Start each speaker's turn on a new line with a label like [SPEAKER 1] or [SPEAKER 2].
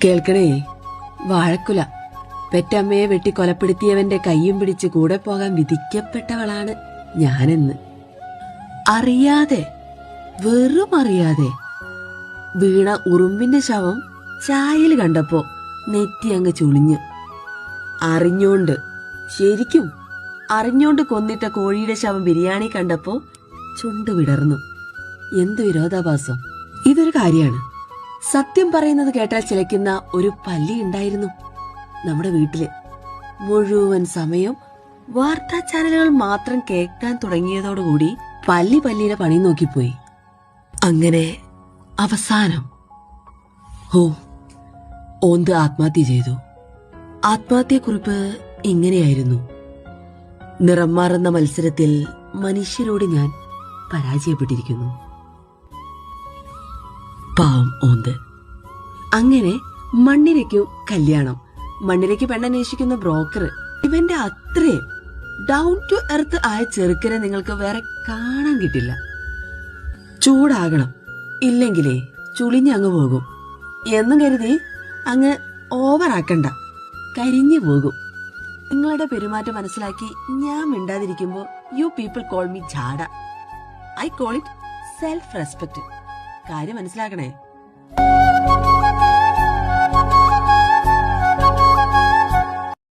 [SPEAKER 1] കേൾക്കണേ, വാഴക്കുല. പെറ്റമ്മയെ വെട്ടി കൊലപ്പെടുത്തിയവന്റെ കയ്യും പിടിച്ച് കൂടെ പോകാൻ വിധിക്കപ്പെട്ടവളാണ് ഞാനെന്ന്. അറിയാതെ, വെറും അറിയാതെ വീണ ഉറുമ്പിന്റെ ശവം ചായയിൽ കണ്ടപ്പോ നെറ്റി അങ്ങ് ചുളിഞ്ഞു. അറിഞ്ഞോണ്ട്, ശരിക്കും അറിഞ്ഞോണ്ട് കൊന്നിട്ട കോഴിയുടെ ശവം ബിരിയാണി കണ്ടപ്പോ ചുണ്ടു വിടർന്നു. എന്ത് വിരോധാഭാസം! ഇതൊരു കാര്യമാണ്. സത്യം പറയുന്നത് കേട്ടാൽ ചിലയ്ക്കുന്ന ഒരു പല്ലി ഉണ്ടായിരുന്നു നമ്മുടെ വീട്ടില്. മുഴുവൻ സമയം വാർത്താ ചാനലുകൾ മാത്രം കേൾക്കാൻ തുടങ്ങിയതോടുകൂടി പല്ലിയുടെ പണി നോക്കിപ്പോയി. അങ്ങനെ അവസാനം ഓന്ത് ആത്മഹത്യ ചെയ്തു. ആത്മഹത്യക്കുറിപ്പ് ഇങ്ങനെയായിരുന്നു: നിറം മാറുന്ന മത്സരത്തിൽ മനുഷ്യരോട് ഞാൻ പരാജയപ്പെട്ടിരിക്കുന്നു. പാവം ഓന്ത്. അങ്ങനെ മണ്ണിരയ്ക്കു കല്യാണം. മണ്ണിരയ്ക്ക് പെണ്ണന്വേഷിക്കുന്ന ബ്രോക്കർ. ഇവന്റെ അത്രയും ഡൗൺ ടു എർത്ത് ആയ ചെറുക്കനെ നിങ്ങൾക്ക് വേറെ കാണാൻ കിട്ടില്ല. ചൂടാകണം, ഇല്ലെങ്കിലേ ചുളിഞ്ഞങ്ങ് പോകും എന്നും കരുതി അങ്ങ് ഓവറാക്കണ്ട, കരിഞ്ഞു പോകും. നിങ്ങളുടെ പെരുമാറ്റം മനസ്സിലാക്കി ഞാൻ മിണ്ടാതിരിക്കുമ്പോ യു പീപ്പിൾ കോൾ മീ ജാഡ. I call it self respect. കാര്യം മനസ്സിലാക്കണേ.